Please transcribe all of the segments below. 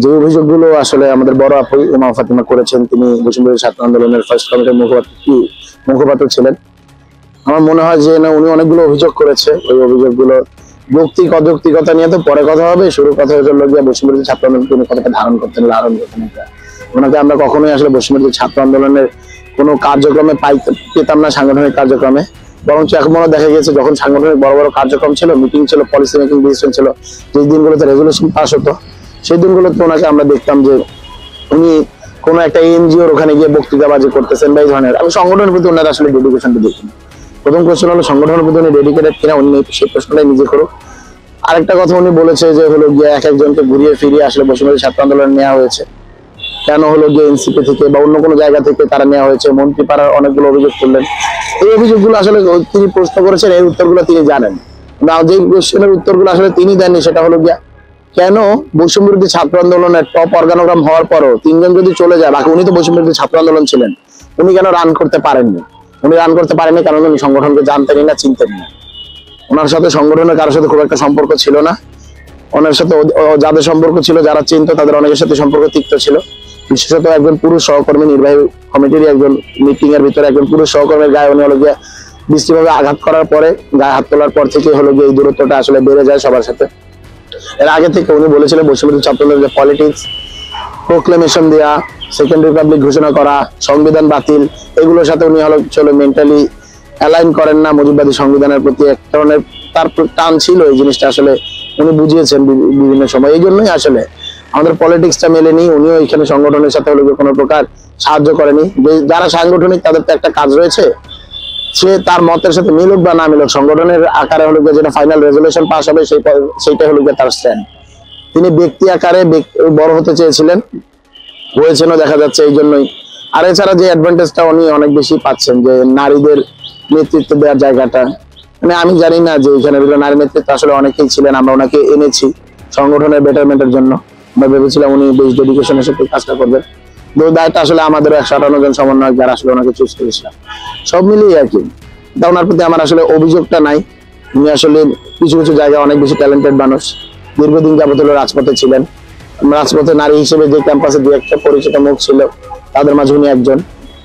যে অভিযোগগুলো আসলে আমাদের বড় আপু উমা ফাতিমা করেছেন, তিনি বৈষম্যবিরোধী ছাত্র আন্দোলনের ফার্স্ট কমিটির মুখপাত্র ছিলেন। আমার মনে হয় যে না, উনি অনেকগুলো অভিযোগ করেছে। ওই অভিযোগগুলো যৌক্তিক অযৌক্তিকতা নিয়ে তো পরে কথা হবে। শুরু কথা হলো গিয়ে বৈষম্যবিরোধী ছাত্র আন্দোলনকে উনি কতটা ধারণ করতেন, লালন করতেন। ওনাকে আমরা কখনোই আসলে বৈষম্যবিরোধী ছাত্র আন্দোলনের কোনো কার্যক্রমে পেতাম না, সাংগঠনিক কার্যক্রমে। বরঞ্চ এখনো দেখা গেছে যখন সাংগঠনিক বড় বড় কার্যক্রম ছিল, মিটিং ছিল, পলিসি মেকিং ডিসিশন ছিল, যে দিনগুলোতে রেজলিউশন পাস হতো, সেই দিনগুলোতে ওনাকে আমরা দেখতাম যে উনি কোনো একটা এনজিওর ওখানে গিয়ে বক্তৃতাবাজি করতেছেন বা এই ধরনের। আমি সংগঠনের প্রতি ওনার আসলে ডেডিকেশনটা দেখি। প্রথম কোশ্চেন হলো সংগঠনের প্রতি উনি ডেডিকেটেড কিনা, উনি সেই প্রশ্নটাই নিজে করুক। আরেকটা কথা উনি বলেছে যে হলো গিয়ে এক একজনকে ঘুরিয়ে ফিরিয়ে আসলে বৈষম্যবিরোধী ছাত্র আন্দোলন নেওয়া হয়েছে। কেন হলো গিয়ে এনসিপি থেকে বা অন্য কোনো জায়গা থেকে তারা নেওয়া হয়েছে, মন্ত্রী পাড়ার অনেকগুলো অভিযোগ করলেন। এই অভিযোগগুলো আসলে তিনি প্রশ্ন করেছেন, এর উত্তরগুলো তিনি জানেন না। যে কোশ্চেনের উত্তরগুলো আসলে তিনি দেননি সেটা হলো গিয়া কেন বৈষম্যবিরোধী ছাত্র আন্দোলনের টপ অর্গানোগ্রাম হওয়ার পরও তিনজন যদি চলে যায়, বাকি উনি তো বৈষম্যবিরোধী ছাত্র আন্দোলন ছিলেন, উনি কেন রান করতে পারেননি? উনি রান করতে পারেননি কারণ উনি সংগঠনকে জানতেনই না, চিনতেন না। ওনার সাথে সংগঠনের কারোর সাথে খুব একটা সম্পর্ক ছিল না। ওনার সাথে যাদের সম্পর্ক ছিল, যারা চিনতো, তাদের অনেকের সাথে সম্পর্ক তিক্ত ছিল। বিশেষত একজন পুরুষ সহকর্মী, নির্বাহী কমিটির একজন মিটিং এর ভিতরে একজন পুরুষ সহকর্মীর গায়ে উনি হলো গিয়ে দৃষ্টিভাবে আঘাত করার পরে, গায়ে হাত তোলার পর থেকে হলো গিয়ে এই দূরত্বটা আসলে বেড়ে যায় সবার সাথে। এর আগে থেকে উনি বলেছিলেন বৈষম্যবিরোধী ছাত্র আন্দোলনের যে পলিটিক্স, প্রোক্লেমেশন দেওয়া, সেকেন্ড রিপাবলিক ঘোষণা করা, সংবিধান বাতিল, এগুলোর সাথে উনি হলো চলে মেন্টালি অ্যালাইন করেন না। মুজিববাদী সংবিধানের প্রতি এক ধরনের তার টান ছিল, এই জিনিসটা আসলে উনি বুঝিয়েছেন বিভিন্ন সময়। এই জন্যই আসলে আমাদের পলিটিক্সটা মেলেনি। উনিও এখানে সংগঠনের সাথে হলো কোনো প্রকার সাহায্য করেনি। যারা সাংগঠনিক তাদের তো একটা কাজ রয়েছে, সে তার মতের সাথে মিলুক বা না মিলুক, সংগঠনের আকারে হলো যেটা ফাইনাল রেজলিউশন পাস হবে সেইটা হলো তার স্ট্যান্ড। তিনি ব্যক্তি আকারে বড় হতে চেয়েছিলেন, হয়েছেনও দেখা যাচ্ছে। এই জন্যই আর এছাড়া যে অ্যাডভান্টেজটা উনি অনেক বেশি পাচ্ছেন, যে নারীদের নেতৃত্ব দেওয়ার জায়গাটা, মানে আমি জানি না যে এখানে নারী নেতৃত্ব আসলে অনেকেই ছিলেন, আমরা ওনাকে এনেছি সংগঠনের বেটারমেন্টের জন্য। আমরা ভেবেছিলাম উনি বেশ ডেডিকেশনের সাথে কাজটা করবেন। দায়টা আসলে আমাদের 158 জন সমন্বয়ক যারা আসলে ওনাকে চুজ করেছিলাম, সব মিলিয়ে আর কি। তা ওনার প্রতি আমার আসলে অভিযোগটা নাই। উনি আসলে কিছু কিছু জায়গায় অনেক বেশি ট্যালেন্টেড মানুষ। দীর্ঘদিন যাবত হলো রাজপথে ছিলেন। রাজপথে নারী হিসেবে যে ক্যাম্পাসে দু একটা পরিচিত মুখ ছিল, তাদের মাঝে উনি একজন।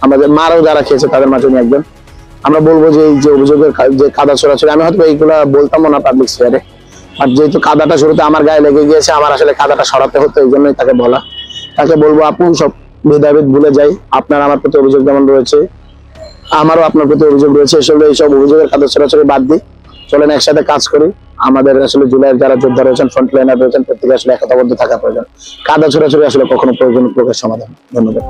আমাদের মারাও যারা খেয়েছে তাদের মাঝে উনি একজন। আমরা বলবো যে এই যে অভিযোগের যে কাদা ছড়াছড়ি, আমি হয়তো এইগুলা বলতামও না পাবলিক স্পেয়ারে, আর যেহেতু কাদাটা শুরুতে আমার গায়ে লেগে গিয়েছে, আমার আসলে কাদাটা সরাতে হতো, এই জন্যই তাকে বলা। তাকে বলবো আপু, সব ভেদাভেদ ভুলে যাই। আপনার আমার প্রতি অভিযোগ যেমন রয়েছে, আমারও আপনার প্রতি অভিযোগ রয়েছে। আসলে এইসব অভিযোগের কাদা ছড়াছড়ি বাদ দিই, চলেন একসাথে কাজ করি। আমাদের আসলে জুলাইয়ের যারা যোদ্ধা রয়েছেন, ফ্রন্ট লাইনার রয়েছেন, প্রত্যেকে আসলে একতাবদ্ধ থাকা প্রয়োজন। কাদা ছড়াছড়ি আসলে কখনো প্রয়োজন প্রকার সমাধান। ধন্যবাদ।